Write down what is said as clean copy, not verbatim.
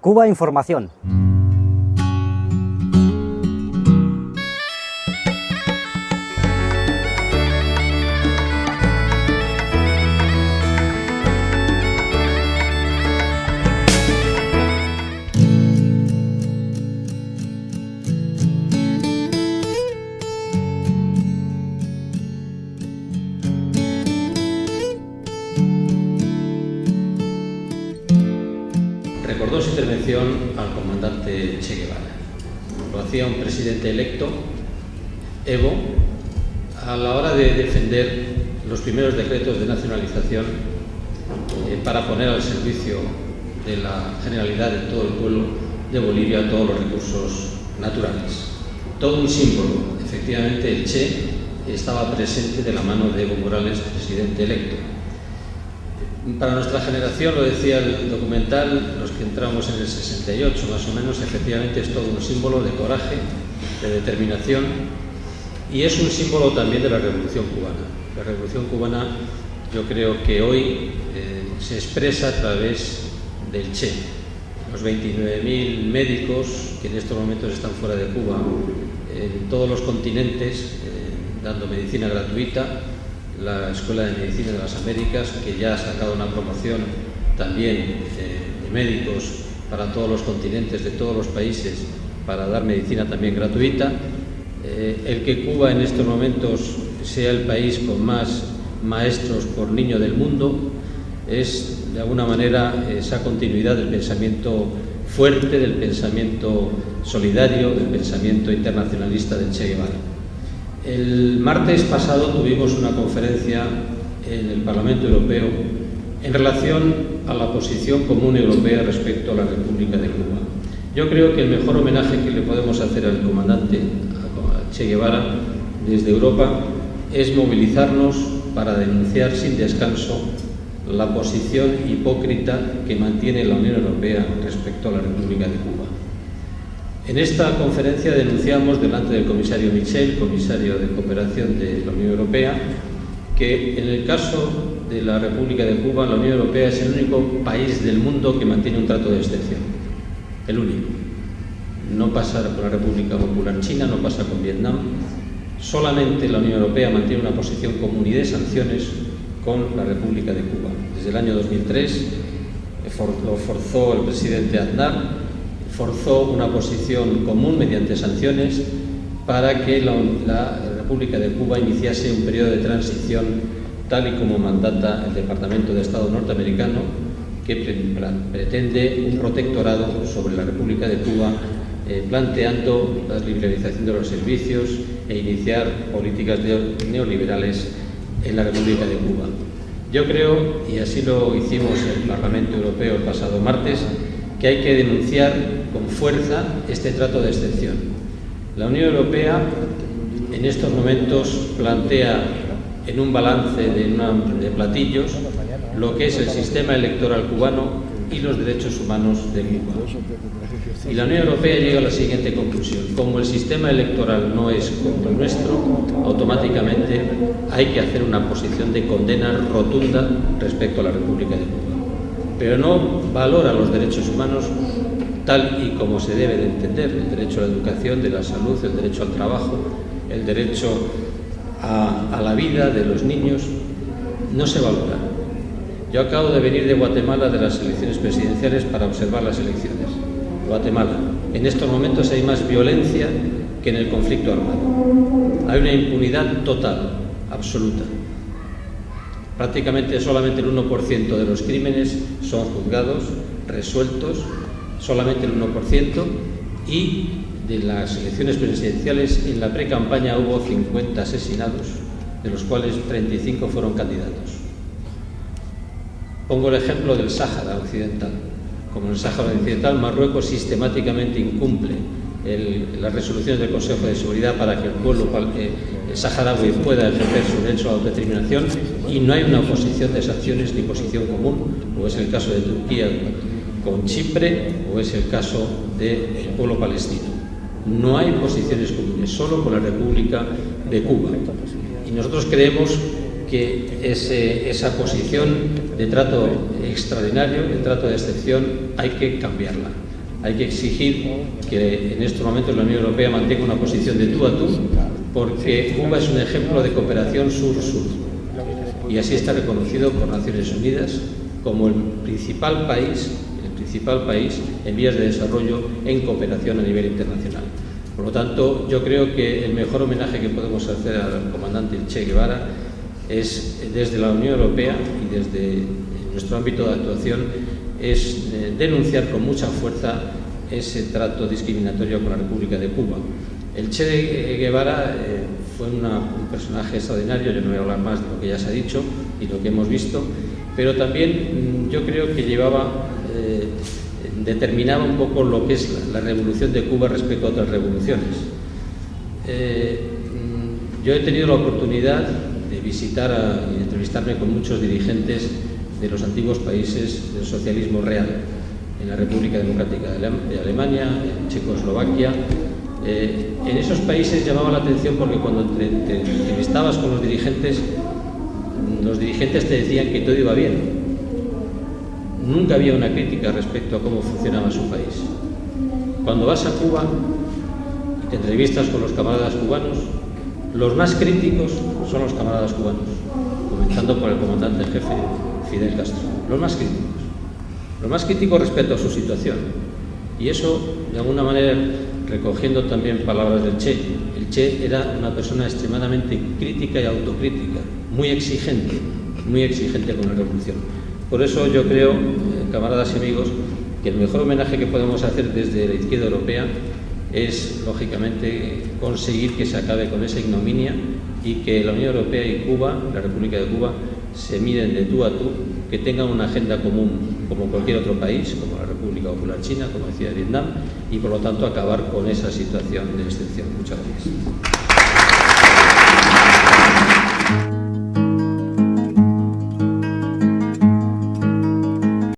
Cuba Información. Recordó su intervención al comandante Che Guevara. Lo hacía un presidente electo, Evo, a la hora de defender los primeros decretos de nacionalización para poner al servicio de la generalidad de todo el pueblo de Bolivia todos los recursos naturales. Todo un símbolo. Efectivamente, el Che estaba presente de la mano de Evo Morales, presidente electo. Para nuestra generación, lo decía el documental, los que entramos en el 68 más o menos, efectivamente es todo un símbolo de coraje, de determinación, y es un símbolo también de la Revolución Cubana. La Revolución Cubana, yo creo que hoy se expresa a través del Che. Los 29.000 médicos que en estos momentos están fuera de Cuba, en todos los continentes, dando medicina gratuita. La Escuela de Medicina de las Américas, que ya ha sacado una promoción también de médicos para todos los continentes, de todos los países, para dar medicina también gratuita. El que Cuba en estos momentos sea el país con más maestros por niño del mundo es, de alguna manera, esa continuidad del pensamiento fuerte, del pensamiento solidario, del pensamiento internacionalista de Che Guevara. El martes pasado tuvimos una conferencia en el Parlamento Europeo en relación a la posición común europea respecto a la República de Cuba. Yo creo que el mejor homenaje que le podemos hacer al comandante, a Che Guevara, desde Europa, es movilizarnos para denunciar sin descanso la posición hipócrita que mantiene la Unión Europea respecto a la República de Cuba. En esta conferencia denunciamos delante del comisario Michel, comisario de Cooperación de la Unión Europea, que en el caso de la República de Cuba, la Unión Europea es el único país del mundo que mantiene un trato de excepción. El único. No pasa con la República Popular China, no pasa con Vietnam. Solamente la Unión Europea mantiene una posición común y de sanciones con la República de Cuba. Desde el año 2003 lo forzó el presidente Aznar, forzó una posición común mediante sanciones para que la República de Cuba iniciase un periodo de transición tal y como mandata el Departamento de Estado norteamericano, que pretende un protectorado sobre la República de Cuba, planteando la liberalización de los servicios e iniciar políticas neoliberales en la República de Cuba. Yo creo, y así lo hicimos en el Parlamento Europeo el pasado martes, que hay que denunciar con fuerza este trato de excepción. La Unión Europea en estos momentos plantea en un balance de platillos lo que es el sistema electoral cubano y los derechos humanos de Cuba. Y la Unión Europea llega a la siguiente conclusión: como el sistema electoral no es como el nuestro, automáticamente hay que hacer una posición de condena rotunda respecto a la República de Cuba. Pero no valora los derechos humanos tal y como se debe de entender: el derecho a la educación, de la salud, el derecho al trabajo, el derecho a la vida de los niños, no se valora. Yo acabo de venir de Guatemala, de las elecciones presidenciales, para observar las elecciones. Guatemala. En estos momentos hay más violencia que en el conflicto armado. Hay una impunidad total, absoluta. Prácticamente solamente el 1% de los crímenes son juzgados, resueltos, solamente el 1%, y de las elecciones presidenciales en la pre-campaña hubo 50 asesinados, de los cuales 35 fueron candidatos. Pongo el ejemplo del Sáhara Occidental. Como en el Sáhara Occidental, Marruecos sistemáticamente incumple las resoluciones del Consejo de Seguridad para que el pueblo saharaui pueda ejercer su derecho a la autodeterminación, y no hay una oposición de sanciones ni posición común, o es el caso de Turquía con Chipre, o es el caso del pueblo palestino. No hay posiciones comunes, solo con la República de Cuba. Y nosotros creemos que esa posición de trato extraordinario, de trato de excepción, hay que cambiarla. Hay que exigir que en estos momentos la Unión Europea mantenga una posición de tú a tú, porque Cuba es un ejemplo de cooperación sur-sur y así está reconocido por Naciones Unidas como el principal país en vías de desarrollo en cooperación a nivel internacional. Por lo tanto, yo creo que el mejor homenaje que podemos hacer al comandante Che Guevara es, desde la Unión Europea y desde nuestro ámbito de actuación, es denunciar con mucha fuerza ese trato discriminatorio con la República de Cuba. El Che Guevara fue un personaje extraordinario. Yo no voy a hablar más de lo que ya se ha dicho y lo que hemos visto, pero también yo creo que determinaba un poco lo que es la revolución de Cuba respecto a otras revoluciones. Yo he tenido la oportunidad de visitar y de entrevistarme con muchos dirigentes de los antiguos países del socialismo real, en la República Democrática de Alemania, en Checoslovaquia. En esos países llamaba la atención porque cuando te entrevistabas con los dirigentes te decían que todo iba bien. Nunca había una crítica respecto a cómo funcionaba su país. Cuando vas a Cuba y te entrevistas con los camaradas cubanos, los más críticos son los camaradas cubanos, comenzando por el comandante en jefe Fidel Castro. Los más críticos respecto a su situación. Y eso, de alguna manera, recogiendo también palabras del Che, el Che era una persona extremadamente crítica y autocrítica, muy exigente con la revolución. Por eso yo creo, camaradas y amigos, que el mejor homenaje que podemos hacer desde la izquierda europea es, lógicamente, conseguir que se acabe con esa ignominia y que la Unión Europea y Cuba, la República de Cuba, se miren de tú a tú, que tengan una agenda común como cualquier otro país, como la República Popular China, como decía Vietnam, y por lo tanto acabar con esa situación de excepción. Muchas gracias.